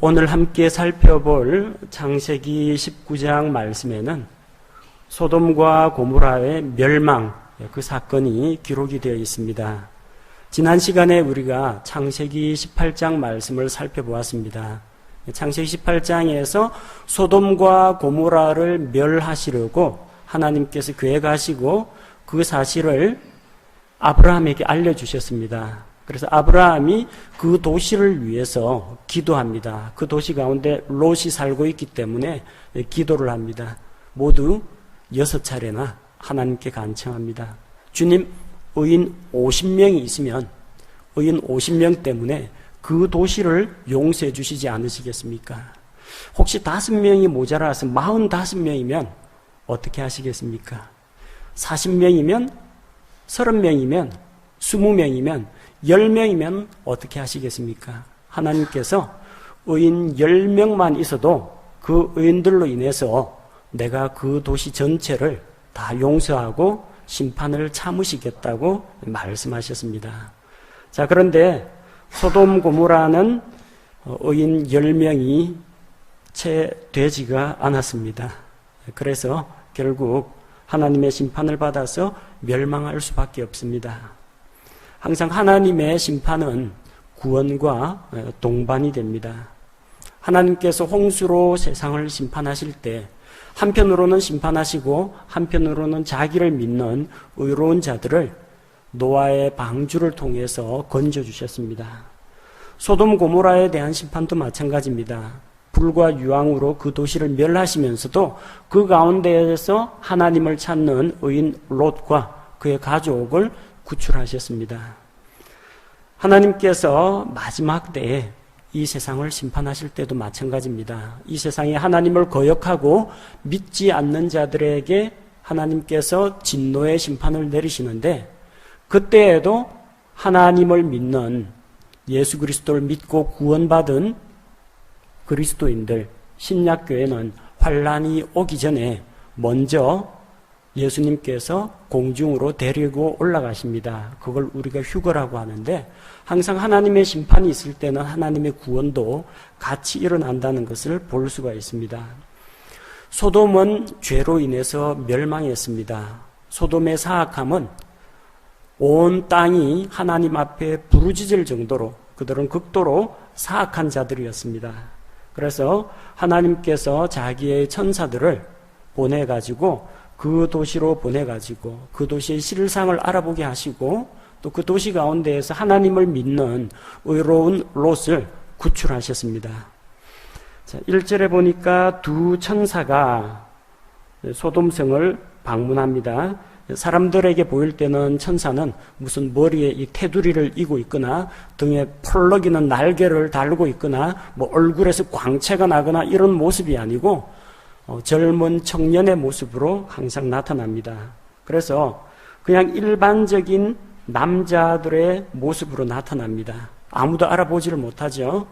오늘 함께 살펴볼 창세기 19장 말씀에는 소돔과 고모라의 멸망, 그 사건이 기록이 되어 있습니다. 지난 시간에 우리가 창세기 18장 말씀을 살펴보았습니다. 창세기 18장에서 소돔과 고모라를 멸하시려고 하나님께서 계획하시고 그 사실을 아브라함에게 알려주셨습니다. 그래서 아브라함이 그 도시를 위해서 기도합니다. 그 도시 가운데 롯이 살고 있기 때문에 기도를 합니다. 모두 6차례나 하나님께 간청합니다. 주님, 의인 50명이 있으면 의인 50명 때문에 그 도시를 용서해 주시지 않으시겠습니까? 혹시 5명이 모자라서 45명이면 어떻게 하시겠습니까? 40명이면, 30명이면, 20명이면, 10명이면 어떻게 하시겠습니까? 하나님께서 의인 10명만 있어도 그 의인들로 인해서 내가 그 도시 전체를 다 용서하고 심판을 참으시겠다고 말씀하셨습니다. 자, 그런데 소돔 고모라는 의인 10명이 채 되지가 않았습니다. 그래서 결국 하나님의 심판을 받아서 멸망할 수밖에 없습니다. 항상 하나님의 심판은 구원과 동반이 됩니다. 하나님께서 홍수로 세상을 심판하실 때 한편으로는 심판하시고 한편으로는 자기를 믿는 의로운 자들을 노아의 방주를 통해서 건져주셨습니다. 소돔 고모라에 대한 심판도 마찬가지입니다. 불과 유황으로 그 도시를 멸하시면서도 그 가운데에서 하나님을 찾는 의인 롯과 그의 가족을 구출하셨습니다. 하나님께서 마지막 때에 이 세상을 심판하실 때도 마찬가지입니다. 이 세상에 하나님을 거역하고 믿지 않는 자들에게 하나님께서 진노의 심판을 내리시는데, 그때에도 하나님을 믿는 예수 그리스도를 믿고 구원받은 그리스도인들, 신약교회는 환란이 오기 전에 먼저 예수님께서 공중으로 데리고 올라가십니다. 그걸 우리가 휴거라고 하는데, 항상 하나님의 심판이 있을 때는 하나님의 구원도 같이 일어난다는 것을 볼 수가 있습니다. 소돔은 죄로 인해서 멸망했습니다. 소돔의 사악함은 온 땅이 하나님 앞에 부르짖을 정도로 그들은 극도로 사악한 자들이었습니다. 그래서 하나님께서 자기의 천사들을 보내가지고 그 도시로 보내가지고 그 도시의 실상을 알아보게 하시고 또 그 도시 가운데에서 하나님을 믿는 의로운 롯을 구출하셨습니다. 자, 1절에 보니까 두 천사가 소돔성을 방문합니다. 사람들에게 보일 때는 천사는 무슨 머리에 이 테두리를 이고 있거나 등에 펄럭이는 날개를 달고 있거나 뭐 얼굴에서 광채가 나거나 이런 모습이 아니고 젊은 청년의 모습으로 항상 나타납니다. 그래서 그냥 일반적인 남자들의 모습으로 나타납니다. 아무도 알아보지를 못하죠.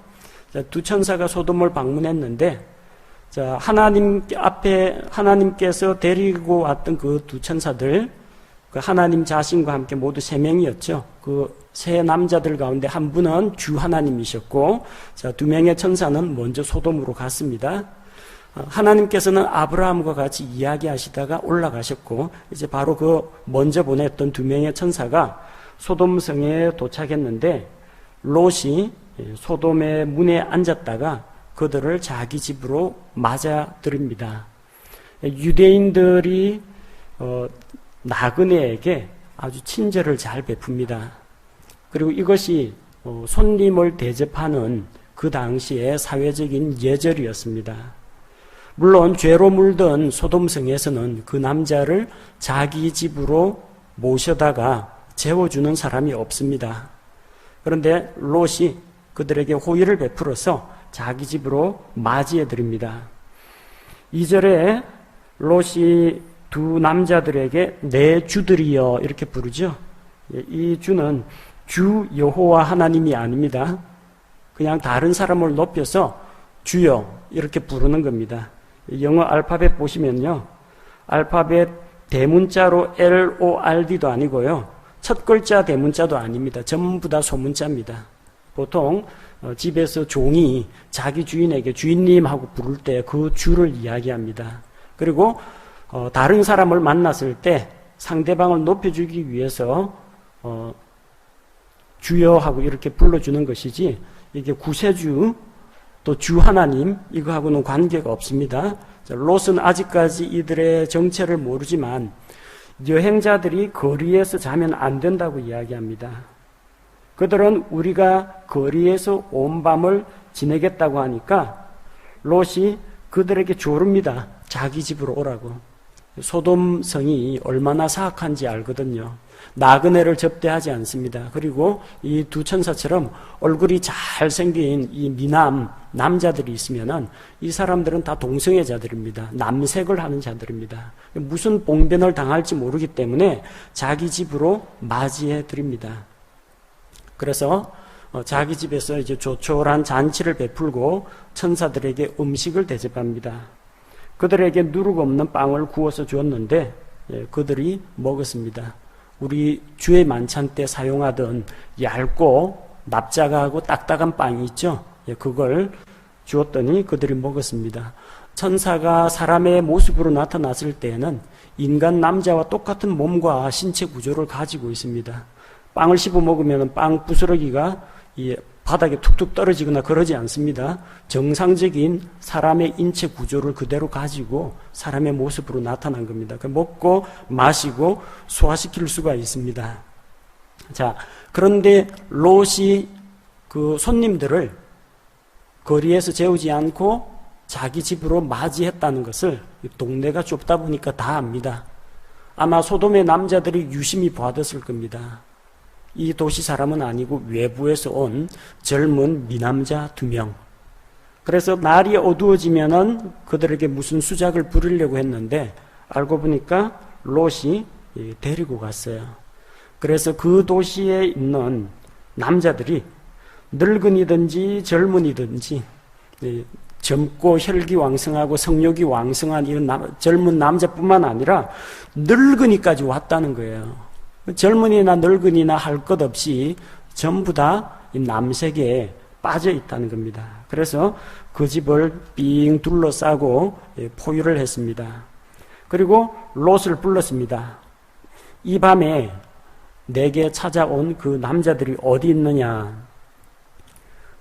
두 천사가 소돔을 방문했는데, 자, 하나님 앞에 하나님께서 데리고 왔던 그 두 천사들, 그 하나님 자신과 함께 모두 3명이었죠. 그 세 남자들 가운데 한 분은 주 하나님이셨고, 자, 2명의 천사는 먼저 소돔으로 갔습니다. 하나님께서는 아브라함과 같이 이야기하시다가 올라가셨고, 이제 바로 그 먼저 보냈던 2명의 천사가 소돔성에 도착했는데, 롯이 소돔의 문에 앉았다가 그들을 자기 집으로 맞아들입니다. 유대인들이 나그네에게 아주 친절을 잘 베풉니다. 그리고 이것이 손님을 대접하는 그 당시의 사회적인 예절이었습니다. 물론 죄로 물든 소돔성에서는 그 남자를 자기 집으로 모셔다가 재워주는 사람이 없습니다. 그런데 롯이 그들에게 호의를 베풀어서 자기 집으로 맞이해드립니다. 2절에 롯이 두 남자들에게 내 주들이여 이렇게 부르죠. 이 주는 주 여호와 하나님이 아닙니다. 그냥 다른 사람을 높여서 주여 이렇게 부르는 겁니다. 영어 알파벳 보시면요, 알파벳 대문자로 LORD도 아니고요, 첫 글자 대문자도 아닙니다. 전부 다 소문자입니다. 보통 집에서 종이 자기 주인에게 주인님 하고 부를 때 그 주를 이야기합니다. 그리고 다른 사람을 만났을 때 상대방을 높여주기 위해서 주여 하고 이렇게 불러주는 것이지, 이게 구세주 또 주 하나님 이거하고는 관계가 없습니다. 롯은 아직까지 이들의 정체를 모르지만 여행자들이 거리에서 자면 안 된다고 이야기합니다. 그들은 우리가 거리에서 온 밤을 지내겠다고 하니까 롯이 그들에게 조릅니다. 자기 집으로 오라고. 소돔 성이 얼마나 사악한지 알거든요. 나그네를 접대하지 않습니다. 그리고 이 두 천사처럼 얼굴이 잘생긴 이 미남 남자들이 있으면은 이 사람들은 다 동성애자들입니다. 남색을 하는 자들입니다. 무슨 봉변을 당할지 모르기 때문에 자기 집으로 맞이해 드립니다. 그래서 자기 집에서 이제 조촐한 잔치를 베풀고 천사들에게 음식을 대접합니다. 그들에게 누룩 없는 빵을 구워서 주었는데 그들이 먹었습니다. 우리 주의 만찬 때 사용하던 얇고 납작하고 딱딱한 빵이 있죠. 그걸 주었더니 그들이 먹었습니다. 천사가 사람의 모습으로 나타났을 때에는 인간 남자와 똑같은 몸과 신체 구조를 가지고 있습니다. 빵을 씹어 먹으면 빵 부스러기가 바닥에 툭툭 떨어지거나 그러지 않습니다. 정상적인 사람의 인체 구조를 그대로 가지고 사람의 모습으로 나타난 겁니다. 먹고 마시고 소화시킬 수가 있습니다. 자, 그런데 롯이 그 손님들을 거리에서 재우지 않고 자기 집으로 맞이했다는 것을 동네가 좁다 보니까 다 압니다. 아마 소돔의 남자들이 유심히 봐뒀을 겁니다. 이 도시 사람은 아니고 외부에서 온 젊은 미남자 2명. 그래서 날이 어두워지면은 그들에게 무슨 수작을 부리려고 했는데 알고 보니까 롯이 데리고 갔어요. 그래서 그 도시에 있는 남자들이 늙은이든지 젊은이든지 젊고 혈기왕성하고 성욕이 왕성한 이런 젊은 남자뿐만 아니라 늙은이까지 왔다는 거예요. 젊은이나 늙은이나 할 것 없이 전부 다 이 남색에 빠져 있다는 겁니다. 그래서 그 집을 삥 둘러싸고 포위를 했습니다. 그리고 롯을 불렀습니다. 이 밤에 내게 찾아온 그 남자들이 어디 있느냐?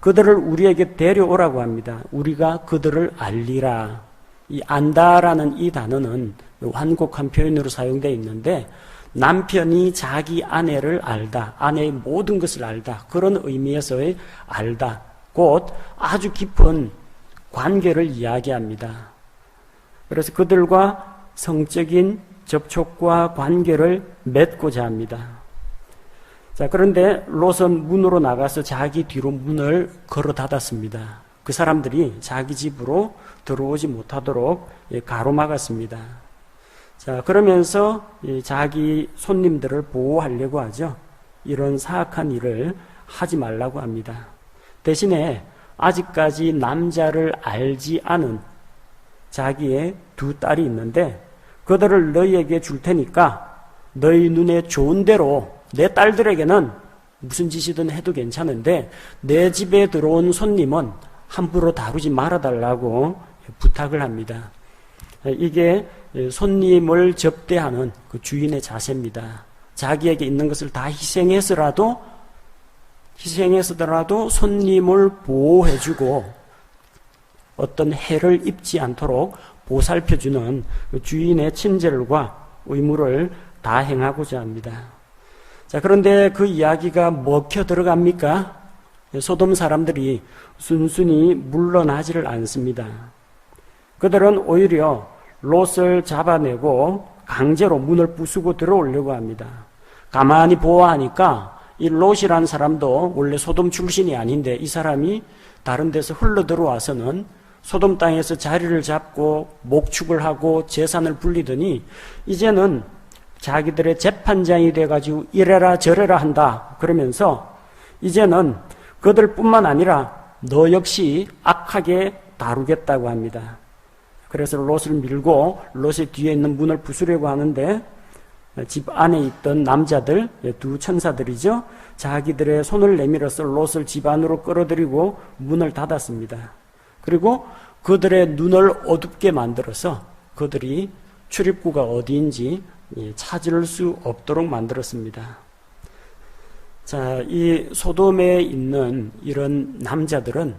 그들을 우리에게 데려오라고 합니다. 우리가 그들을 알리라. 이 안다라는 이 단어는 완곡한 표현으로 사용되어 있는데 남편이 자기 아내를 알다, 아내의 모든 것을 알다, 그런 의미에서의 알다, 곧 아주 깊은 관계를 이야기합니다. 그래서 그들과 성적인 접촉과 관계를 맺고자 합니다. 자, 그런데 롯은 문으로 나가서 자기 뒤로 문을 걸어 닫았습니다. 그 사람들이 자기 집으로 들어오지 못하도록 가로막았습니다. 자, 그러면서 자기 손님들을 보호하려고 하죠. 이런 사악한 일을 하지 말라고 합니다. 대신에 아직까지 남자를 알지 않은 자기의 2 딸이 있는데 그들을 너희에게 줄 테니까 너희 눈에 좋은 대로 내 딸들에게는 무슨 짓이든 해도 괜찮은데 내 집에 들어온 손님은 함부로 다루지 말아달라고 부탁을 합니다. 이게 손님을 접대하는 그 주인의 자세입니다. 자기에게 있는 것을 다 희생해서라도 손님을 보호해주고 어떤 해를 입지 않도록 보살펴주는 그 주인의 친절과 의무를 다 행하고자 합니다. 자, 그런데 그 이야기가 먹혀 들어갑니까? 소돔 사람들이 순순히 물러나지를 않습니다. 그들은 오히려 롯을 잡아내고 강제로 문을 부수고 들어오려고 합니다. 가만히 보아하니까 이 롯이라는 사람도 원래 소돔 출신이 아닌데 이 사람이 다른 데서 흘러 들어와서는 소돔 땅에서 자리를 잡고 목축을 하고 재산을 불리더니 이제는 자기들의 재판장이 돼가지고 이래라 저래라 한다. 그러면서 이제는 그들뿐만 아니라 너 역시 악하게 다루겠다고 합니다. 그래서 롯을 밀고 롯의 뒤에 있는 문을 부수려고 하는데 집 안에 있던 남자들, 두 천사들이죠. 자기들의 손을 내밀어서 롯을 집 안으로 끌어들이고 문을 닫았습니다. 그리고 그들의 눈을 어둡게 만들어서 그들이 출입구가 어디인지 찾을 수 없도록 만들었습니다. 자, 이 소돔에 있는 이런 남자들은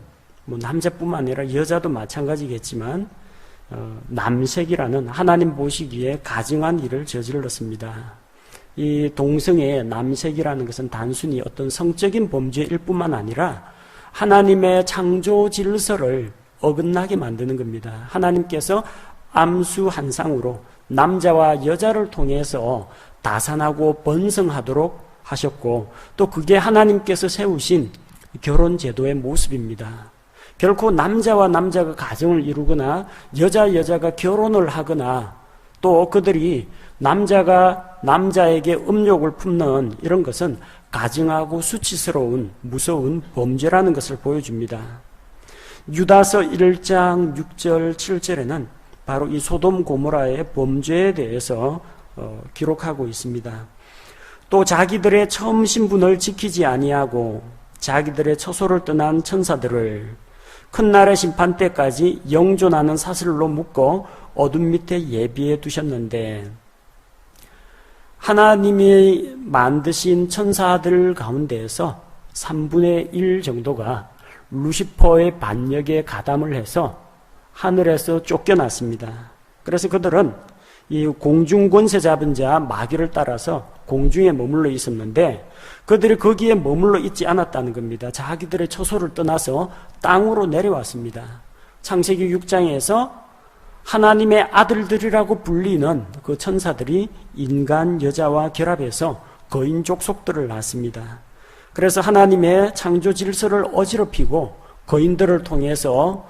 남자뿐만 아니라 여자도 마찬가지겠지만 남색이라는 하나님 보시기에 가증한 일을 저질렀습니다. 이 동성애의 남색이라는 것은 단순히 어떤 성적인 범죄일 뿐만 아니라 하나님의 창조 질서를 어긋나게 만드는 겁니다. 하나님께서 암수한상으로 남자와 여자를 통해서 다산하고 번성하도록 하셨고 또 그게 하나님께서 세우신 결혼제도의 모습입니다. 결코 남자와 남자가 가정을 이루거나 여자가 결혼을 하거나 또 그들이 남자가 남자에게 음욕을 품는 이런 것은 가증하고 수치스러운 무서운 범죄라는 것을 보여줍니다. 유다서 1장 6절 7절에는 바로 이 소돔 고모라의 범죄에 대해서 기록하고 있습니다. 또 자기들의 처음 신분을 지키지 아니하고 자기들의 처소를 떠난 천사들을 큰 날의 심판 때까지 영존하는 사슬로 묶어 어둠 밑에 예비해 두셨는데 하나님이 만드신 천사들 가운데에서 3분의 1 정도가 루시퍼의 반역에 가담을 해서 하늘에서 쫓겨났습니다. 그래서 그들은 이 공중 권세 잡은 자 마귀를 따라서 공중에 머물러 있었는데 그들이 거기에 머물러 있지 않았다는 겁니다. 자기들의 처소를 떠나서 땅으로 내려왔습니다. 창세기 6장에서 하나님의 아들들이라고 불리는 그 천사들이 인간 여자와 결합해서 거인 족속들을 낳습니다. 그래서 하나님의 창조 질서를 어지럽히고 거인들을 통해서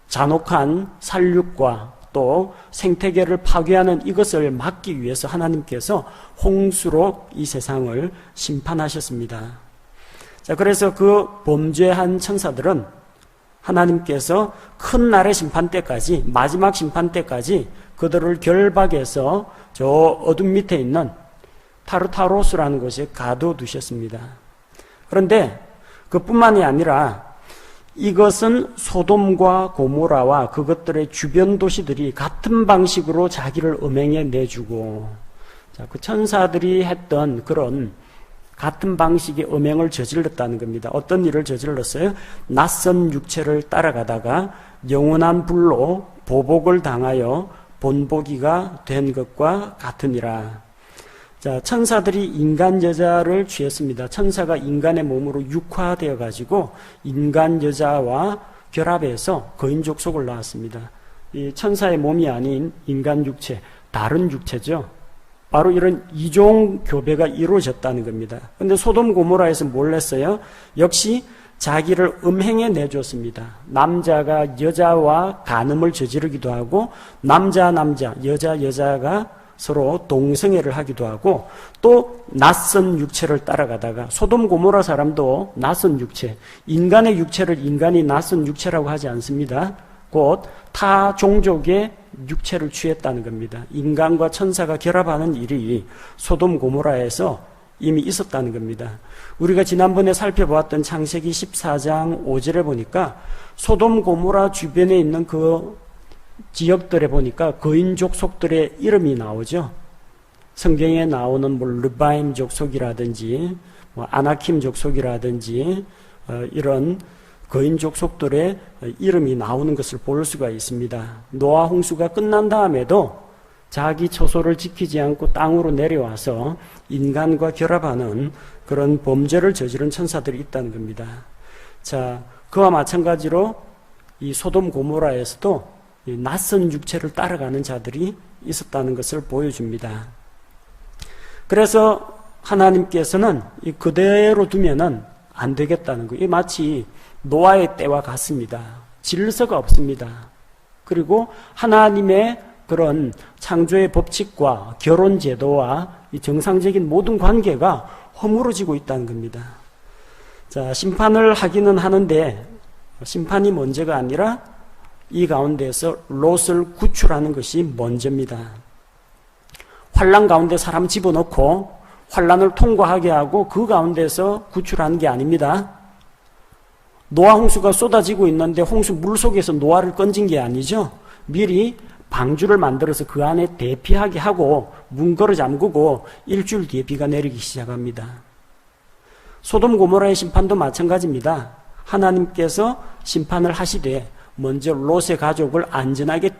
잔혹한 살육과 또 생태계를 파괴하는 이것을 막기 위해서 하나님께서 홍수로 이 세상을 심판하셨습니다. 자, 그래서 그 범죄한 천사들은 하나님께서 큰 날의 심판 때까지, 마지막 심판 때까지 그들을 결박해서 저 어둠 밑에 있는 타르타로스라는 곳에 가둬두셨습니다. 그런데 그뿐만이 아니라 이것은 소돔과 고모라와 그것들의 주변 도시들이 같은 방식으로 자기를 음행해 내주고, 자, 그 천사들이 했던 그런 같은 방식의 음행을 저질렀다는 겁니다. 어떤 일을 저질렀어요? 낯선 육체를 따라가다가 영원한 불로 보복을 당하여 본보기가 된 것과 같으니라. 자, 천사들이 인간 여자를 취했습니다. 천사가 인간의 몸으로 육화되어 가지고 인간 여자와 결합해서 거인 족속을 낳았습니다. 이 천사의 몸이 아닌 인간 육체, 다른 육체죠. 바로 이런 이종 교배가 이루어졌다는 겁니다. 그런데 소돔 고모라에서 뭘 했어요? 역시 자기를 음행해 내줬습니다. 남자가 여자와 간음을 저지르기도 하고 남자, 여자가 서로 동성애를 하기도 하고 또 낯선 육체를 따라가다가 소돔 고모라 사람도 낯선 육체, 인간의 육체를 인간이 낯선 육체라고 하지 않습니다. 곧 타 종족의 육체를 취했다는 겁니다. 인간과 천사가 결합하는 일이 소돔 고모라에서 이미 있었다는 겁니다. 우리가 지난번에 살펴보았던 창세기 14장 5절에 보니까 소돔 고모라 주변에 있는 그 지역들에 보니까 거인 족속들의 이름이 나오죠. 성경에 나오는 르바임 족속이라든지 아나킴 족속이라든지 이런 거인 족속들의 이름이 나오는 것을 볼 수가 있습니다. 노아 홍수가 끝난 다음에도 자기 처소를 지키지 않고 땅으로 내려와서 인간과 결합하는 그런 범죄를 저지른 천사들이 있다는 겁니다. 자, 그와 마찬가지로 이 소돔 고모라에서도 낯선 육체를 따라가는 자들이 있었다는 것을 보여줍니다. 그래서 하나님께서는 그대로 두면은 안 되겠다는 거예요. 마치 노아의 때와 같습니다. 질서가 없습니다. 그리고 하나님의 그런 창조의 법칙과 결혼 제도와 이 정상적인 모든 관계가 허물어지고 있다는 겁니다. 자, 심판을 하기는 하는데 심판이 먼저가 아니라 이 가운데서 롯을 구출하는 것이 먼저입니다. 환란 가운데 사람 집어넣고 환란을 통과하게 하고 그 가운데서 구출하는 게 아닙니다. 노아 홍수가 쏟아지고 있는데 홍수 물 속에서 노아를 건진 게 아니죠. 미리 방주를 만들어서 그 안에 대피하게 하고 문 걸어 잠그고 일주일 뒤에 비가 내리기 시작합니다. 소돔 고모라의 심판도 마찬가지입니다. 하나님께서 심판을 하시되 먼저 롯의 가족을 안전하게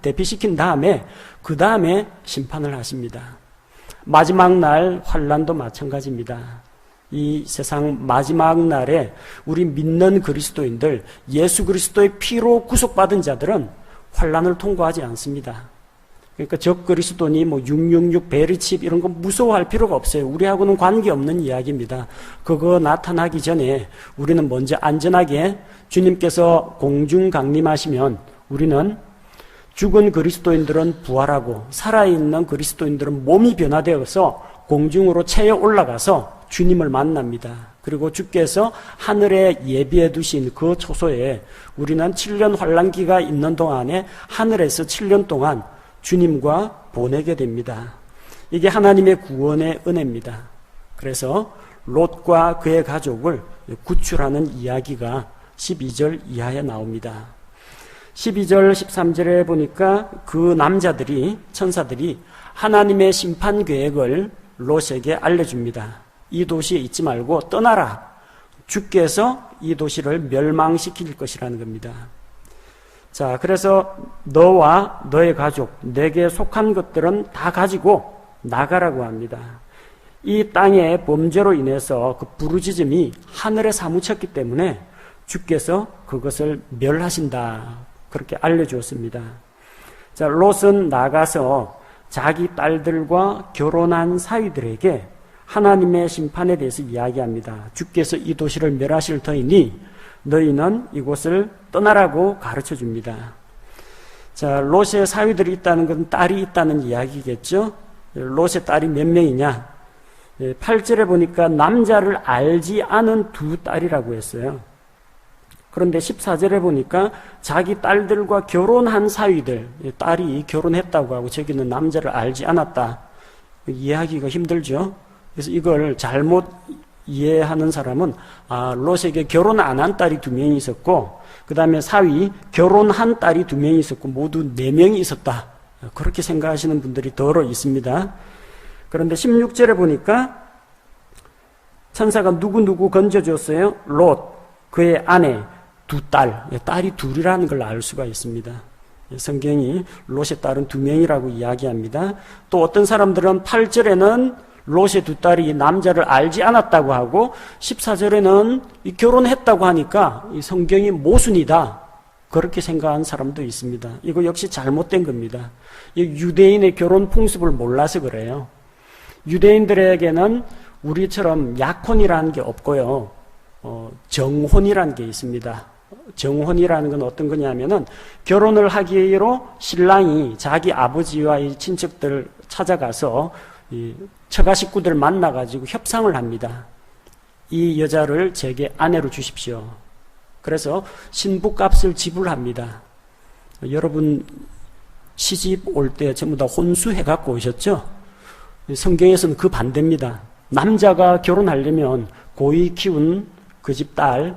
대피시킨 다음에 그 다음에 심판을 하십니다. 마지막 날 환란도 마찬가지입니다. 이 세상 마지막 날에 우리 믿는 그리스도인들, 예수 그리스도의 피로 구속받은 자들은 환란을 통과하지 않습니다. 그러니까 적 그리스도니 666 베리칩 이런 거 무서워할 필요가 없어요. 우리하고는 관계없는 이야기입니다. 그거 나타나기 전에 우리는 먼저 안전하게 주님께서 공중 강림하시면 우리는 죽은 그리스도인들은 부활하고 살아있는 그리스도인들은 몸이 변화되어서 공중으로 채여 올라가서 주님을 만납니다. 그리고 주께서 하늘에 예비해 두신 그 초소에 우리는 7년 환란기가 있는 동안에 하늘에서 7년 동안 주님과 보내게 됩니다. 이게 하나님의 구원의 은혜입니다. 그래서 롯과 그의 가족을 구출하는 이야기가 12절 이하에 나옵니다. 12절 13절에 보니까 그 남자들이 천사들이 하나님의 심판 계획을 롯에게 알려줍니다. 이 도시에 있지 말고 떠나라. 주께서 이 도시를 멸망시킬 것이라는 겁니다. 자, 그래서 너와 너의 가족, 내게 속한 것들은 다 가지고 나가라고 합니다. 이 땅의 범죄로 인해서 그 부르짖음이 하늘에 사무쳤기 때문에 주께서 그것을 멸하신다. 그렇게 알려주었습니다. 자, 롯은 나가서 자기 딸들과 결혼한 사위들에게 하나님의 심판에 대해서 이야기합니다. 주께서 이 도시를 멸하실 터이니 너희는 이곳을 떠나라고 가르쳐 줍니다. 자, 롯의 사위들이 있다는 건 딸이 있다는 이야기겠죠. 롯의 딸이 몇 명이냐? 8절에 보니까 남자를 알지 않은 두 딸이라고 했어요. 그런데 14절에 보니까 자기 딸들과 결혼한 사위들, 딸이 결혼했다고 하고 저기는 남자를 알지 않았다. 이해하기가 힘들죠. 그래서 이걸 잘못 이해하는 사람은 롯에게 결혼 안 한 딸이 2명이 있었고 그 다음에 사위 결혼한 딸이 2명이 있었고 모두 4명이 있었다. 그렇게 생각하시는 분들이 더러 있습니다. 그런데 16절에 보니까 천사가 누구 건져줬어요? 롯, 그의 아내, 2딸, 딸이 둘이라는 걸 알 수가 있습니다. 성경이 롯의 딸은 2명이라고 이야기합니다. 또 어떤 사람들은 8절에는 롯의 2딸이 남자를 알지 않았다고 하고 14절에는 결혼했다고 하니까 이 성경이 모순이다. 그렇게 생각하는 사람도 있습니다. 이거 역시 잘못된 겁니다. 유대인의 결혼 풍습을 몰라서 그래요. 유대인들에게는 우리처럼 약혼이라는 게 없고요. 정혼이라는 게 있습니다. 정혼이라는 건 어떤 거냐면은 결혼을 하기로 신랑이 자기 아버지와 이 친척들을 찾아가서 이 처가 식구들 만나가지고 협상을 합니다. 이 여자를 제게 아내로 주십시오. 그래서 신부값을 지불합니다. 여러분 시집 올 때 전부 다 혼수해 갖고 오셨죠? 성경에서는 그 반대입니다. 남자가 결혼하려면 고이 키운 그 집 딸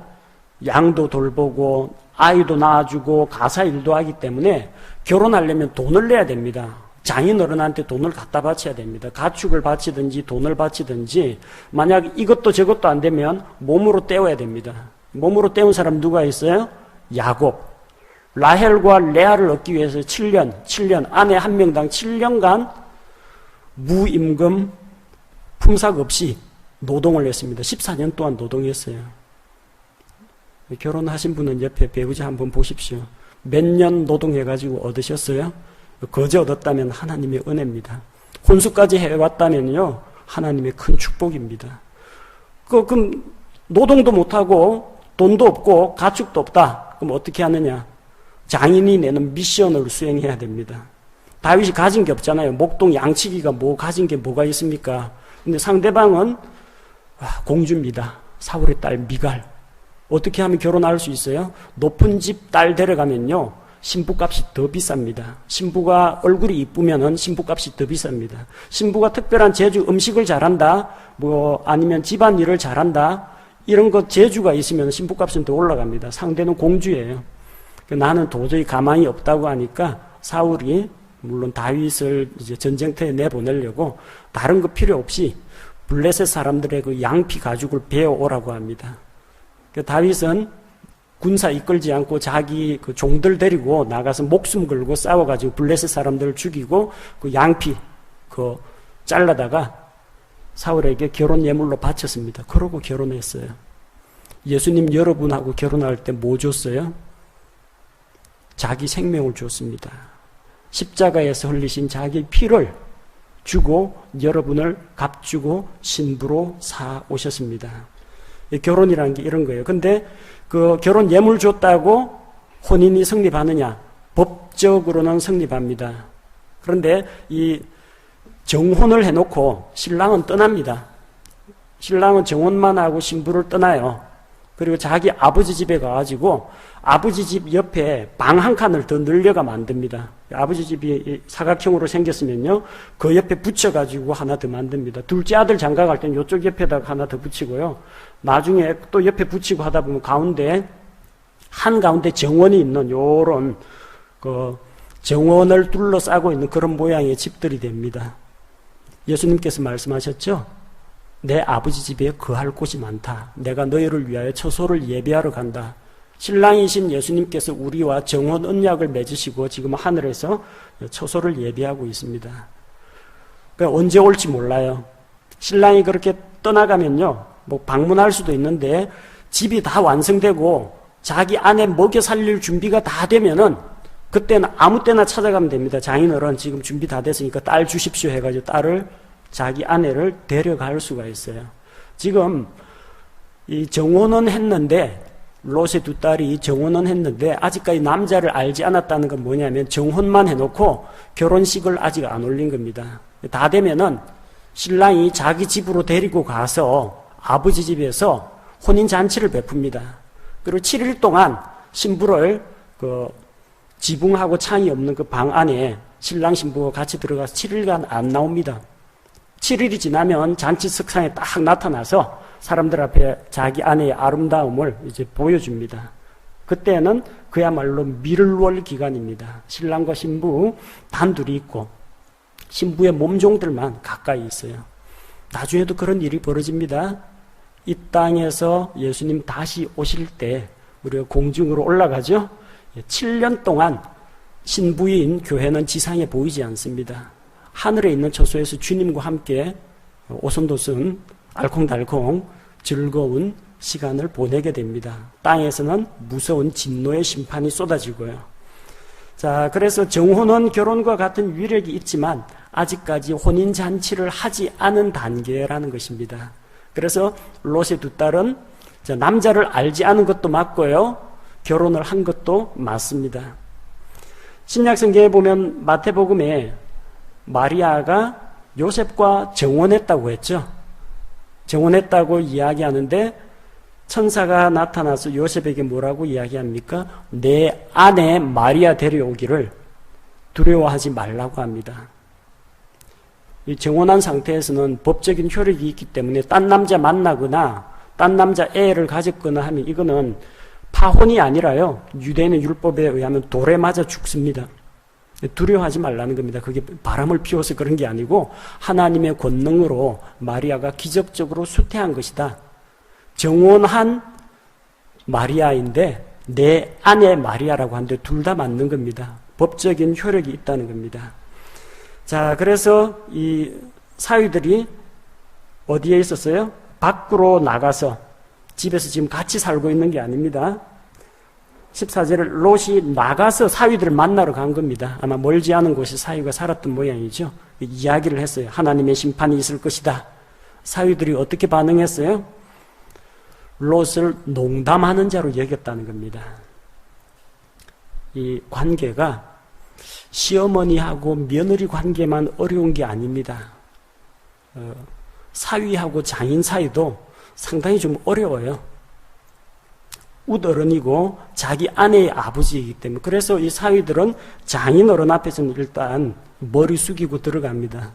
양도 돌보고 아이도 낳아주고 가사 일도 하기 때문에 결혼하려면 돈을 내야 됩니다. 장인어른한테 돈을 갖다 바쳐야 됩니다. 가축을 바치든지 돈을 바치든지 만약 이것도 저것도 안 되면 몸으로 때워야 됩니다. 몸으로 때운 사람 누가 있어요? 야곱. 라헬과 레아를 얻기 위해서 7년 아내 한 명당 7년간 무임금 품삯 없이 노동을 했습니다. 14년 동안 노동했어요. 결혼하신 분은 옆에 배우자 한번 보십시오. 몇 년 노동해가지고 얻으셨어요? 거저 얻었다면 하나님의 은혜입니다. 혼수까지 해왔다면요 하나님의 큰 축복입니다. 그럼 노동도 못하고 돈도 없고 가축도 없다. 그럼 어떻게 하느냐? 장인이 내는 미션을 수행해야 됩니다. 다윗이 가진 게 없잖아요. 목동 양치기가 가진 게 뭐가 있습니까? 근데 상대방은 공주입니다. 사울의 딸 미갈. 어떻게 하면 결혼할 수 있어요? 높은 집 딸 데려가면요 신부값이 더 비쌉니다. 신부가 얼굴이 이쁘면은 신부값이 더 비쌉니다. 신부가 특별한 재주, 음식을 잘한다, 뭐 아니면 집안일을 잘한다, 이런 것 재주가 있으면 신부값은 더 올라갑니다. 상대는 공주예요. 나는 도저히 가망이 없다고 하니까 사울이 물론 다윗을 이제 전쟁터에 내보내려고 다른 거 필요 없이 블레셋 사람들의 그 양피 가죽을 베어오라고 합니다. 다윗은 군사 이끌지 않고 자기 그 종들 데리고 나가서 목숨 걸고 싸워가지고 블레셋 사람들을 죽이고 그 양피 잘라다가 사울에게 결혼 예물로 바쳤습니다. 그러고 결혼했어요. 예수님 여러분하고 결혼할 때 뭐 줬어요? 자기 생명을 줬습니다. 십자가에서 흘리신 자기 피를 주고 여러분을 값주고 신부로 사 오셨습니다. 결혼이라는 게 이런 거예요. 근데 그 결혼 예물 줬다고 혼인이 성립하느냐? 법적으로는 성립합니다. 그런데 이 정혼을 해놓고 신랑은 떠납니다. 신랑은 정혼만 하고 신부를 떠나요. 그리고 자기 아버지 집에 가가지고 아버지 집 옆에 방 한 칸을 더 늘려가 만듭니다. 아버지 집이 사각형으로 생겼으면요, 그 옆에 붙여가지고 하나 더 만듭니다. 둘째 아들 장가 갈 때는 이쪽 옆에다가 하나 더 붙이고요. 나중에 또 옆에 붙이고 하다 보면 한가운데 정원이 있는 요런 정원을 둘러싸고 있는 그런 모양의 집들이 됩니다. 예수님께서 말씀하셨죠? 내 아버지 집에 거할 곳이 많다. 내가 너희를 위하여 처소를 예비하러 간다. 신랑이신 예수님께서 우리와 정혼 언약을 맺으시고 지금 하늘에서 처소를 예비하고 있습니다. 그러니까 언제 올지 몰라요. 신랑이 그렇게 떠나가면요, 뭐 방문할 수도 있는데 집이 다 완성되고 자기 아내 먹여 살릴 준비가 다 되면은 그때는 아무 때나 찾아가면 됩니다. 장인어른 지금 준비 다 됐으니까 딸 주십시오 해가지고 딸을, 자기 아내를 데려갈 수가 있어요. 지금 이 정혼은 했는데, 롯의 두 딸이 정혼은 했는데 아직까지 남자를 알지 않았다는 건 뭐냐면 정혼만 해놓고 결혼식을 아직 안 올린 겁니다. 다 되면은 신랑이 자기 집으로 데리고 가서 아버지 집에서 혼인잔치를 베풉니다. 그리고 7일 동안 신부를 지붕하고 창이 없는 그 방 안에 신랑 신부가 같이 들어가서 7일간 안 나옵니다. 7일이 지나면 잔치 석상에 딱 나타나서 사람들 앞에 자기 아내의 아름다움을 이제 보여줍니다. 그때는 그야말로 밀월 기간입니다. 신랑과 신부 단둘이 있고 신부의 몸종들만 가까이 있어요. 나중에도 그런 일이 벌어집니다. 이 땅에서 예수님 다시 오실 때 우리가 공중으로 올라가죠. 7년 동안 신부인 교회는 지상에 보이지 않습니다. 하늘에 있는 처소에서 주님과 함께 오손도손 알콩달콩 즐거운 시간을 보내게 됩니다. 땅에서는 무서운 진노의 심판이 쏟아지고요. 자, 그래서 정혼은 결혼과 같은 위력이 있지만 아직까지 혼인잔치를 하지 않은 단계라는 것입니다. 그래서 롯의 두 딸은 남자를 알지 않은 것도 맞고요, 결혼을 한 것도 맞습니다. 신약성경에 보면 마태복음에 마리아가 요셉과 정혼했다고 했죠. 정혼했다고 이야기하는데 천사가 나타나서 요셉에게 뭐라고 이야기합니까? 내 아내 마리아 데려오기를 두려워하지 말라고 합니다. 이 정혼한 상태에서는 법적인 효력이 있기 때문에 딴 남자 만나거나 딴 남자 애를 가졌거나 하면 이거는 파혼이 아니라요, 유대인의 율법에 의하면 돌에 맞아 죽습니다. 두려워하지 말라는 겁니다. 그게 바람을 피워서 그런 게 아니고 하나님의 권능으로 마리아가 기적적으로 수태한 것이다. 정혼한 마리아인데 내 아내 마리아라고 하는데 둘 다 맞는 겁니다. 법적인 효력이 있다는 겁니다. 자, 그래서 이 사위들이 어디에 있었어요? 밖으로 나가서 집에서 지금 같이 살고 있는 게 아닙니다. 14절을 롯이 나가서 사위들을 만나러 간 겁니다. 아마 멀지 않은 곳에 사위가 살았던 모양이죠. 이야기를 했어요. 하나님의 심판이 있을 것이다. 사위들이 어떻게 반응했어요? 롯을 농담하는 자로 여겼다는 겁니다. 이 관계가 시어머니하고 며느리 관계만 어려운 게 아닙니다. 사위하고 장인 사이도 상당히 좀 어려워요. 웃어른이고 자기 아내의 아버지이기 때문에 그래서 이 사위들은 장인어른 앞에서는 일단 머리 숙이고 들어갑니다.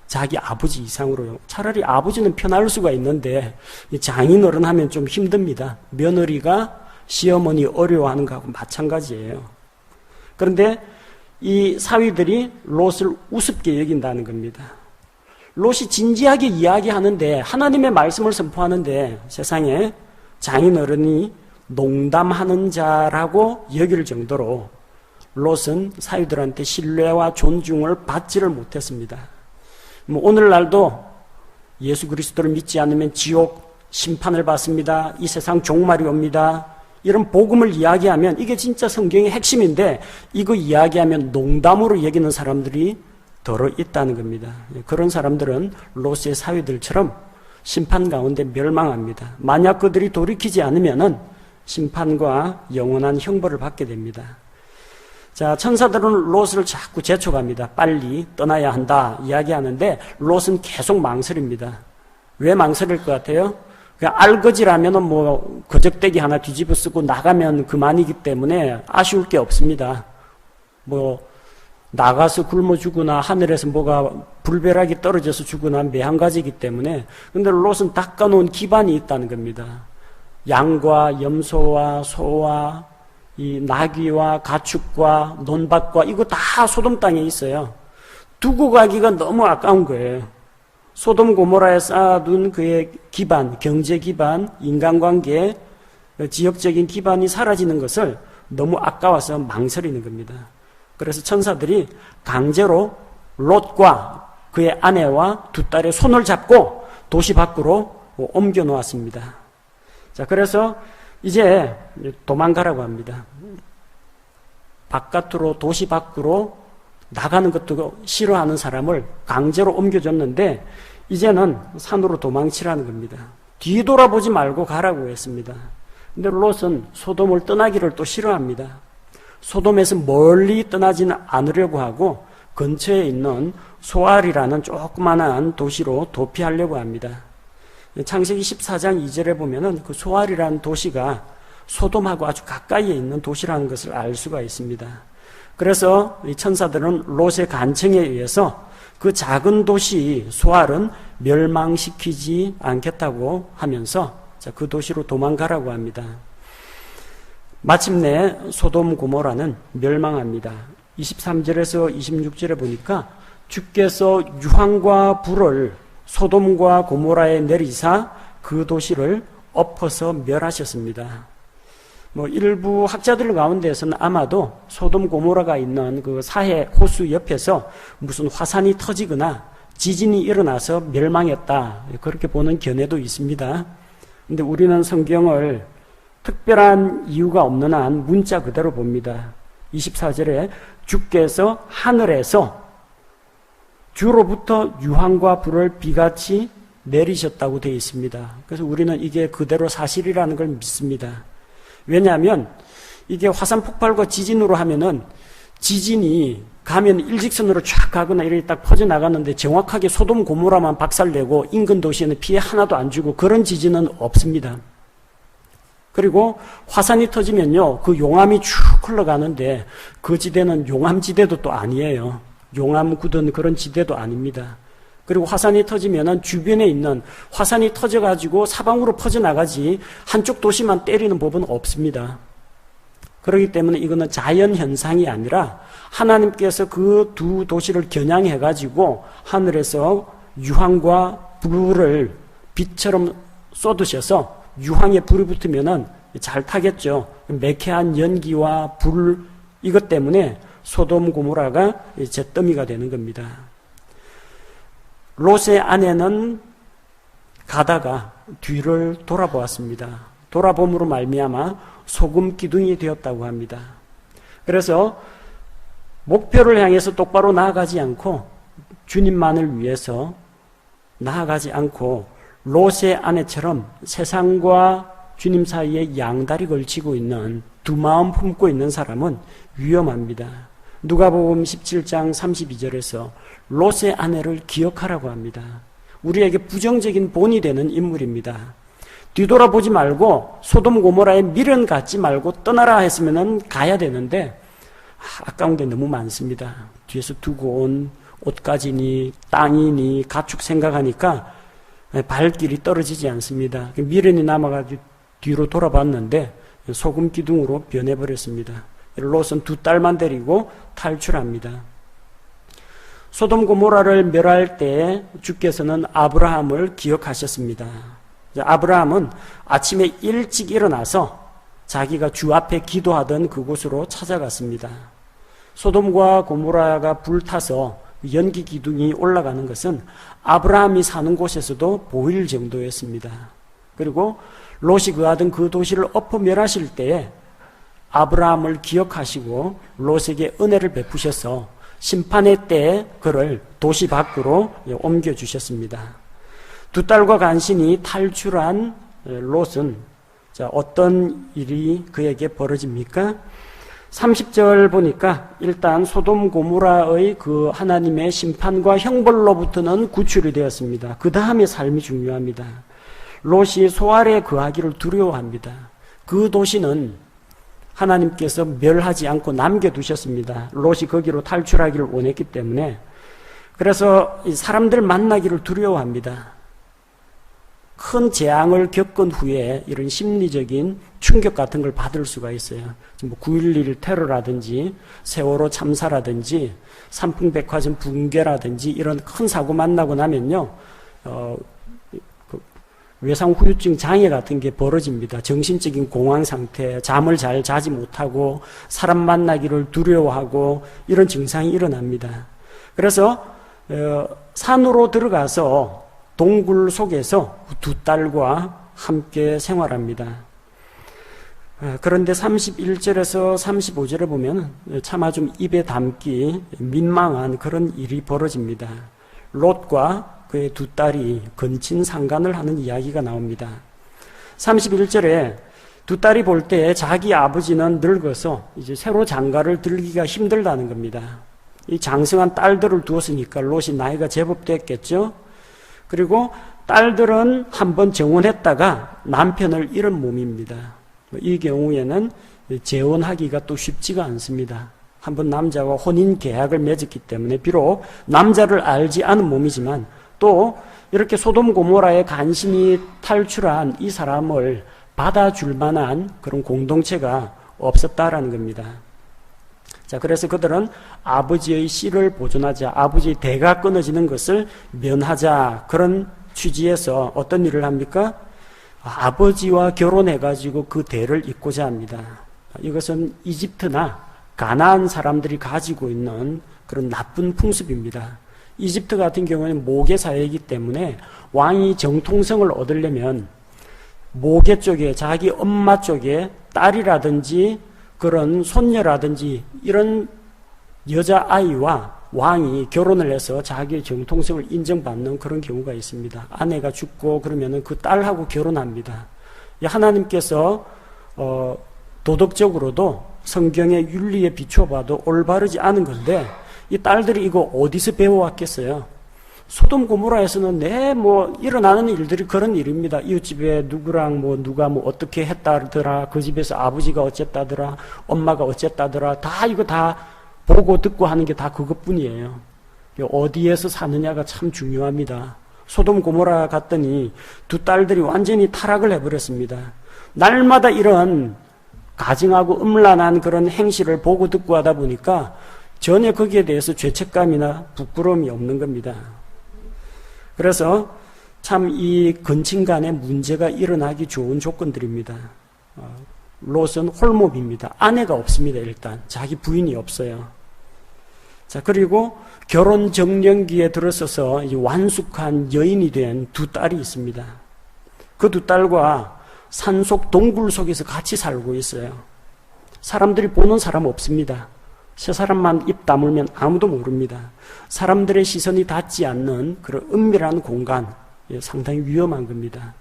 자기 아버지 이상으로요. 차라리 아버지는 편할 수가 있는데 장인어른 하면 좀 힘듭니다. 며느리가 시어머니 어려워하는 거하고 마찬가지예요. 그런데 이 사위들이 롯을 우습게 여긴다는 겁니다. 롯이 진지하게 이야기하는데 하나님의 말씀을 선포하는데 세상에 장인어른이 농담하는 자라고 여길 정도로 롯은 사위들한테 신뢰와 존중을 받지를 못했습니다. 오늘날도 예수 그리스도를 믿지 않으면 지옥 심판을 받습니다. 이 세상 종말이 옵니다. 이런 복음을 이야기하면 이게 진짜 성경의 핵심인데 이거 이야기하면 농담으로 여기는 사람들이 더러 있다는 겁니다. 그런 사람들은 롯의 사위들처럼 심판 가운데 멸망합니다. 만약 그들이 돌이키지 않으면은 심판과 영원한 형벌을 받게 됩니다. 자, 천사들은 롯을 자꾸 재촉합니다. 빨리 떠나야 한다 이야기하는데 롯은 계속 망설입니다. 왜 망설일 것 같아요? 그냥 알거지라면은 뭐 거적대기 하나 뒤집어 쓰고 나가면 그만이기 때문에 아쉬울 게 없습니다. 뭐 나가서 굶어 죽거나 하늘에서 뭐가 불벼락이 떨어져서 죽거나 매한가지이기 때문에 근데 롯은 닦아놓은 기반이 있다는 겁니다. 양과 염소와 소와 이 나귀와 가축과 논밭과 이거 다 소돔 땅에 있어요. 두고 가기가 너무 아까운 거예요. 소돔 고모라에 쌓아둔 그의 기반, 경제 기반, 인간관계, 지역적인 기반이 사라지는 것을 너무 아까워서 망설이는 겁니다. 그래서 천사들이 강제로 롯과 그의 아내와 두 딸의 손을 잡고 도시 밖으로 옮겨 놓았습니다. 자, 그래서 이제 도망가라고 합니다. 바깥으로 도시 밖으로 나가는 것도 싫어하는 사람을 강제로 옮겨줬는데 이제는 산으로 도망치라는 겁니다. 뒤돌아보지 말고 가라고 했습니다. 근데 롯은 소돔을 떠나기를 또 싫어합니다. 소돔에서 멀리 떠나지는 않으려고 하고 근처에 있는 소알이라는 조그만한 도시로 도피하려고 합니다. 창세기 14장 2절에 보면은 그 소알이라는 도시가 소돔하고 아주 가까이에 있는 도시라는 것을 알 수가 있습니다. 그래서 이 천사들은 롯의 간청에 의해서 그 작은 도시 소알은 멸망시키지 않겠다고 하면서 그 도시로 도망가라고 합니다. 마침내 소돔 고모라는 멸망합니다. 23절에서 26절에 보니까 주께서 유황과 불을 소돔과 고모라에 내리사 그 도시를 엎어서 멸하셨습니다. 일부 학자들 가운데서는 아마도 소돔 고모라가 있는 그 사해 호수 옆에서 무슨 화산이 터지거나 지진이 일어나서 멸망했다 그렇게 보는 견해도 있습니다. 근데 우리는 성경을 특별한 이유가 없는 한 문자 그대로 봅니다. 24절에 주께서 하늘에서 주로부터 유황과 불을 비같이 내리셨다고 되어 있습니다. 그래서 우리는 이게 그대로 사실이라는 걸 믿습니다. 왜냐하면 이게 화산 폭발과 지진으로 하면은 지진이 가면 일직선으로 쫙 가거나 이렇게 딱 퍼져나가는데 정확하게 소돔 고모라만 박살내고 인근 도시에는 피해 하나도 안 주고 그런 지진은 없습니다. 그리고 화산이 터지면요, 그 용암이 쭉 흘러가는데 그 지대는 용암지대도 또 아니에요. 용암 굳은 그런 지대도 아닙니다. 그리고 화산이 터지면은 주변에 있는 화산이 터져가지고 사방으로 퍼져나가지 한쪽 도시만 때리는 법은 없습니다. 그렇기 때문에 이거는 자연현상이 아니라 하나님께서 그 두 도시를 겨냥해가지고 하늘에서 유황과 불을 빛처럼 쏟으셔서 유황에 불이 붙으면은 잘 타겠죠. 매캐한 연기와 불 이것 때문에 소돔 고모라가 잿더미가 되는 겁니다. 롯의 아내는 가다가 뒤를 돌아보았습니다. 돌아봄으로 말미암아 소금 기둥이 되었다고 합니다. 그래서 목표를 향해서 똑바로 나아가지 않고 주님만을 위해서 나아가지 않고 롯의 아내처럼 세상과 주님 사이에 양다리 걸치고 있는 두 마음 품고 있는 사람은 위험합니다. 누가복음 17장 32절에서 롯의 아내를 기억하라고 합니다. 우리에게 부정적인 본이 되는 인물입니다. 뒤돌아보지 말고 소돔 고모라에 미련 갖지 말고 떠나라 했으면 가야 되는데 아까운 게 너무 많습니다. 뒤에서 두고 온 옷가지니 땅이니 가축 생각하니까 발길이 떨어지지 않습니다. 미련이 남아가지고 뒤로 돌아봤는데 소금 기둥으로 변해버렸습니다. 롯은 두 딸만 데리고 탈출합니다. 소돔 고모라를 멸할 때 주께서는 아브라함을 기억하셨습니다. 아브라함은 아침에 일찍 일어나서 자기가 주 앞에 기도하던 그곳으로 찾아갔습니다. 소돔과 고모라가 불타서 연기 기둥이 올라가는 것은 아브라함이 사는 곳에서도 보일 정도였습니다. 그리고 롯이 거하던 그 도시를 엎어 멸하실 때에 아브라함을 기억하시고 롯에게 은혜를 베푸셔서 심판의 때에 그를 도시 밖으로 옮겨주셨습니다. 두 딸과 간신히 탈출한 롯은 어떤 일이 그에게 벌어집니까? 30절 보니까 일단 소돔 고모라의 그 하나님의 심판과 형벌로부터는 구출이 되었습니다. 그 다음에 삶이 중요합니다. 롯이 소알에 거하기를 두려워합니다. 그 도시는 하나님께서 멸하지 않고 남겨두셨습니다. 롯이 거기로 탈출하기를 원했기 때문에. 그래서 사람들 만나기를 두려워합니다. 큰 재앙을 겪은 후에 이런 심리적인 충격 같은 걸 받을 수가 있어요. 9.11 테러라든지 세월호 참사라든지 삼풍백화점 붕괴라든지 이런 큰 사고 만나고 나면요, 외상후유증 장애 같은 게 벌어집니다. 정신적인 공황 상태, 잠을 잘 자지 못하고 사람 만나기를 두려워하고 이런 증상이 일어납니다. 그래서 산으로 들어가서 동굴 속에서 두 딸과 함께 생활합니다. 그런데 31절에서 35절에 보면 차마 좀 입에 담기 민망한 그런 일이 벌어집니다. 롯과 그의 두 딸이 근친 상간을 하는 이야기가 나옵니다. 31절에 두 딸이 볼 때 자기 아버지는 늙어서 이제 새로 장가를 들기가 힘들다는 겁니다. 이 장성한 딸들을 두었으니까 롯이 나이가 제법 됐겠죠. 그리고 딸들은 한번 정혼했다가 남편을 잃은 몸입니다. 이 경우에는 재혼하기가 또 쉽지가 않습니다. 한번 남자와 혼인 계약을 맺었기 때문에 비록 남자를 알지 않은 몸이지만 또 이렇게 소돔 고모라에 간신히 탈출한 이 사람을 받아줄 만한 그런 공동체가 없었다라는 겁니다. 자, 그래서 그들은 아버지의 씨를 보존하자, 아버지의 대가 끊어지는 것을 면하자, 그런 취지에서 어떤 일을 합니까? 아버지와 결혼해가지고 그 대를 잇고자 합니다. 이것은 이집트나 가나안 사람들이 가지고 있는 그런 나쁜 풍습입니다. 이집트 같은 경우는 모계 사회이기 때문에 왕이 정통성을 얻으려면 모계 쪽에, 자기 엄마 쪽에 딸이라든지 그런 손녀라든지 이런 여자아이와 왕이 결혼을 해서 자기의 정통성을 인정받는 그런 경우가 있습니다. 아내가 죽고 그러면은 그 딸하고 결혼합니다. 하나님께서 도덕적으로도 성경의 윤리에 비춰봐도 올바르지 않은 건데 이 딸들이 이거 어디서 배워왔겠어요? 소돔 고모라에서는 일어나는 일들이 그런 일입니다. 이웃집에 누구랑 누가 어떻게 했다더라, 그 집에서 아버지가 어쨌다더라, 엄마가 어쨌다더라, 이거 다 보고 듣고 하는 게 다 그것뿐이에요. 어디에서 사느냐가 참 중요합니다. 소돔 고모라 갔더니 두 딸들이 완전히 타락을 해버렸습니다. 날마다 이런 가증하고 음란한 그런 행실을 보고 듣고 하다 보니까 전혀 거기에 대해서 죄책감이나 부끄러움이 없는 겁니다. 그래서 참 이 근친간에 문제가 일어나기 좋은 조건들입니다. 롯은 홀몸입니다. 아내가 없습니다. 일단 자기 부인이 없어요. 자, 그리고 결혼 정년기에 들어서서 이제 완숙한 여인이 된 두 딸이 있습니다. 그 두 딸과 산속 동굴 속에서 같이 살고 있어요. 사람들이 보는 사람 없습니다. 세 사람만 입 다물면 아무도 모릅니다. 사람들의 시선이 닿지 않는 그런 은밀한 공간, 상당히 위험한 겁니다.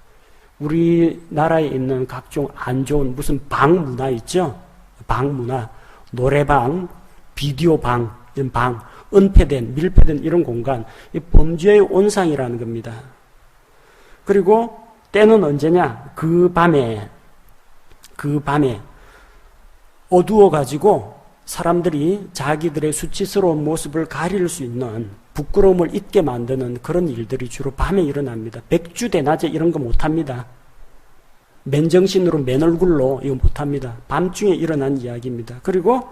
우리나라에 있는 각종 안 좋은 무슨 방 문화 있죠? 방 문화, 노래방, 비디오 방, 이런 방, 은폐된, 밀폐된 이런 공간, 범죄의 온상이라는 겁니다. 그리고 때는 언제냐? 그 밤에 어두워가지고 사람들이 자기들의 수치스러운 모습을 가릴 수 있는, 부끄러움을 잊게 만드는 그런 일들이 주로 밤에 일어납니다. 백주대낮에 이런 거 못합니다. 맨정신으로 맨 얼굴로 이거 못합니다. 밤중에 일어난 이야기입니다. 그리고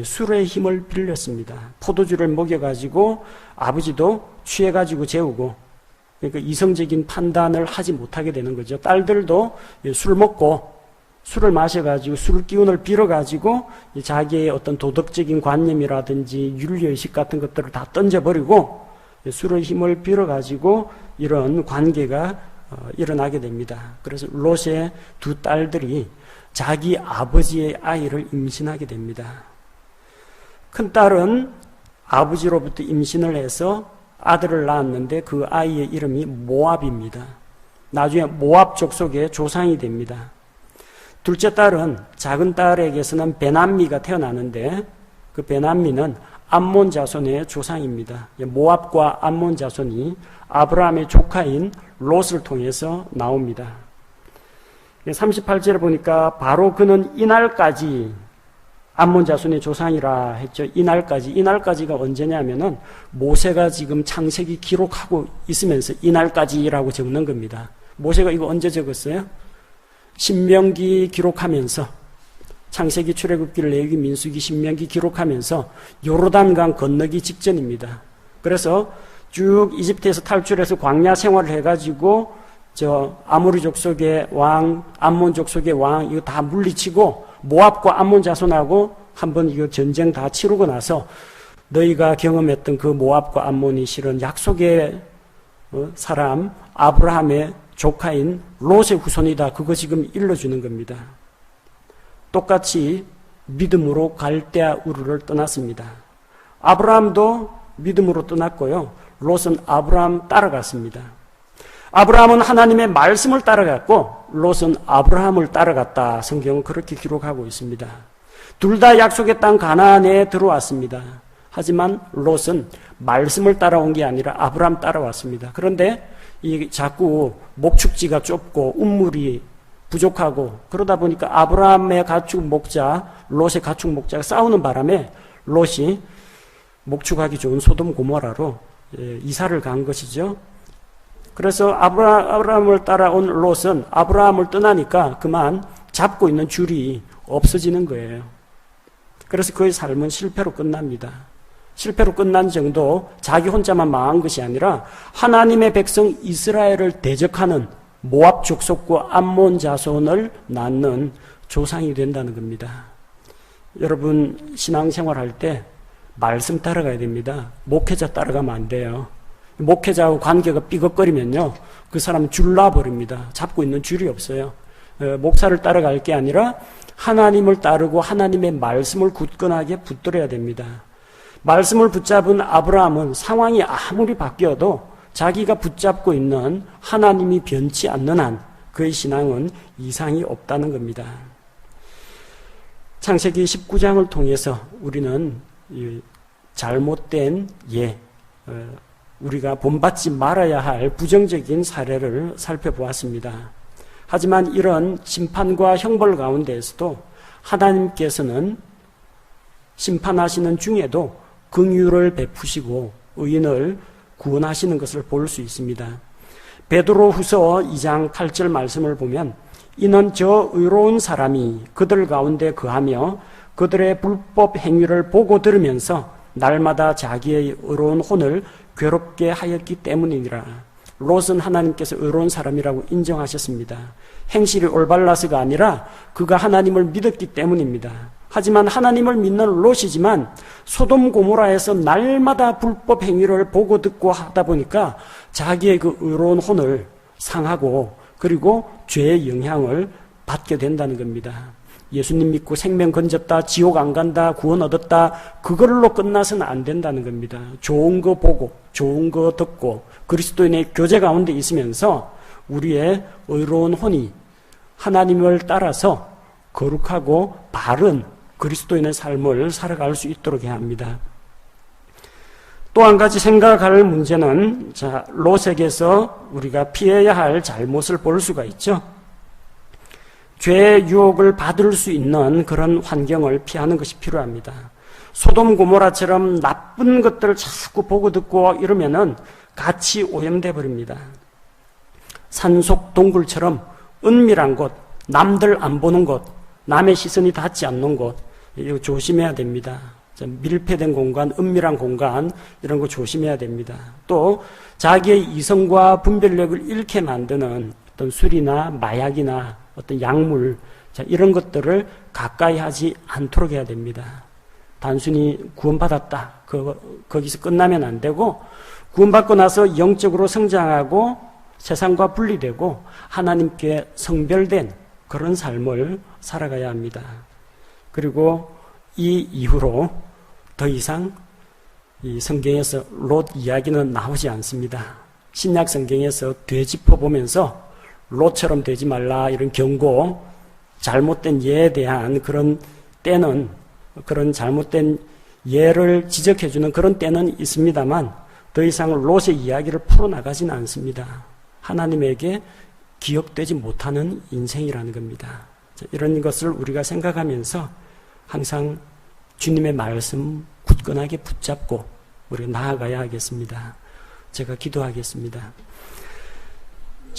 술의 힘을 빌렸습니다. 포도주를 먹여가지고 아버지도 취해가지고 재우고, 그러니까 이성적인 판단을 하지 못하게 되는 거죠. 딸들도 술 먹고 술을 마셔가지고 술 기운을 빌어가지고 자기의 어떤 도덕적인 관념이라든지 윤리의식 같은 것들을 다 던져버리고 술의 힘을 빌어가지고 이런 관계가 일어나게 됩니다. 그래서 롯의 두 딸들이 자기 아버지의 아이를 임신하게 됩니다. 큰 딸은 아버지로부터 임신을 해서 아들을 낳았는데 그 아이의 이름이 모압입니다. 나중에 모압 족속의 조상이 됩니다. 둘째 딸은, 작은 딸에게서는 베남미가 태어나는데 그 베남미는 암몬 자손의 조상입니다. 모압과 암몬 자손이 아브라함의 조카인 롯을 통해서 나옵니다. 38절에 보니까 바로 그는 이날까지 암몬 자손의 조상이라 했죠. 이날까지가 언제냐면은 모세가 지금 창세기 기록하고 있으면서 이날까지라고 적는 겁니다. 모세가 이거 언제 적었어요? 신명기 기록하면서, 창세기, 출애굽기, 레위기, 민수기, 신명기 기록하면서 요르단강 건너기 직전입니다. 그래서 쭉 이집트에서 탈출해서 광야 생활을 해가지고 아모리 족속의 왕, 암몬 족속의 왕 이거 다 물리치고 모압과 암몬 자손하고 한번 이거 전쟁 다 치르고 나서 너희가 경험했던 그 모압과 암몬이 실은 약속의 사람 아브라함의 조카인 롯의 후손이다. 그거 지금 일러주는 겁니다. 똑같이 믿음으로 갈대아 우르를 떠났습니다. 아브라함도 믿음으로 떠났고요. 롯은 아브라함 따라갔습니다. 아브라함은 하나님의 말씀을 따라갔고 롯은 아브라함을 따라갔다. 성경은 그렇게 기록하고 있습니다. 둘 다 약속의 땅 가나안에 들어왔습니다. 하지만 롯은 말씀을 따라온 게 아니라 아브라함 따라왔습니다. 그런데 자꾸 목축지가 좁고 운물이 부족하고 그러다 보니까 아브라함의 가축 목자, 롯의 가축 목자가 싸우는 바람에 롯이 목축하기 좋은 소돔 고모라로 이사를 간 것이죠. 그래서 아브라함을 따라온 롯은 아브라함을 떠나니까 그만 잡고 있는 줄이 없어지는 거예요. 그래서 그의 삶은 실패로 끝납니다. 실패로 끝난 정도 자기 혼자만 망한 것이 아니라 하나님의 백성 이스라엘을 대적하는 모압 족속과 암몬 자손을 낳는 조상이 된다는 겁니다. 여러분 신앙생활할 때 말씀 따라가야 됩니다. 목회자 따라가면 안 돼요. 목회자하고 관계가 삐걱거리면요 그 사람 줄 놔버립니다. 잡고 있는 줄이 없어요. 목사를 따라갈 게 아니라 하나님을 따르고 하나님의 말씀을 굳건하게 붙들어야 됩니다. 말씀을 붙잡은 아브라함은 상황이 아무리 바뀌어도 자기가 붙잡고 있는 하나님이 변치 않는 한 그의 신앙은 이상이 없다는 겁니다. 창세기 19장을 통해서 우리는 잘못된 우리가 본받지 말아야 할 부정적인 사례를 살펴보았습니다. 하지만 이런 심판과 형벌 가운데에서도 하나님께서는 심판하시는 중에도 긍휼을 베푸시고 의인을 구원하시는 것을 볼 수 있습니다. 베드로후서 2장 8절 말씀을 보면 이는 저 의로운 사람이 그들 가운데 거하며 그들의 불법 행위를 보고 들으면서 날마다 자기의 의로운 혼을 괴롭게 하였기 때문이니라. 롯은 하나님께서 의로운 사람이라고 인정하셨습니다. 행실이 올바라서가 아니라 그가 하나님을 믿었기 때문입니다. 하지만 하나님을 믿는 롯이지만 소돔 고모라에서 날마다 불법 행위를 보고 듣고 하다 보니까 자기의 그 의로운 혼을 상하고 그리고 죄의 영향을 받게 된다는 겁니다. 예수님 믿고 생명 건졌다, 지옥 안 간다, 구원 얻었다, 그걸로 끝나서는 안 된다는 겁니다. 좋은 거 보고, 좋은 거 듣고, 그리스도인의 교제 가운데 있으면서 우리의 의로운 혼이 하나님을 따라서 거룩하고 바른 그리스도인의 삶을 살아갈 수 있도록 해야 합니다. 또 한 가지 생각할 문제는 롯에게서 우리가 피해야 할 잘못을 볼 수가 있죠. 죄의 유혹을 받을 수 있는 그런 환경을 피하는 것이 필요합니다. 소돔 고모라처럼 나쁜 것들을 자꾸 보고 듣고 이러면은 같이 오염돼 버립니다. 산속 동굴처럼 은밀한 곳, 남들 안 보는 곳, 남의 시선이 닿지 않는 곳, 이거 조심해야 됩니다. 밀폐된 공간, 은밀한 공간, 이런 거 조심해야 됩니다. 또 자기의 이성과 분별력을 잃게 만드는 어떤 술이나 마약이나 어떤 약물, 이런 것들을 가까이 하지 않도록 해야 됩니다. 단순히 구원받았다, 거기서 끝나면 안 되고, 구원받고 나서 영적으로 성장하고 세상과 분리되고 하나님께 성별된 그런 삶을 살아가야 합니다. 그리고 이 이후로 더 이상 이 성경에서 롯 이야기는 나오지 않습니다. 신약 성경에서 되짚어 보면서 롯처럼 되지 말라 이런 경고, 잘못된 예에 대한 그런 때는, 그런 잘못된 예를 지적해주는 그런 때는 있습니다만 더 이상 롯의 이야기를 풀어나가지는 않습니다. 하나님에게 기억되지 못하는 인생이라는 겁니다. 이런 것을 우리가 생각하면서 항상 주님의 말씀 굳건하게 붙잡고 우리가 나아가야 하겠습니다. 제가 기도하겠습니다.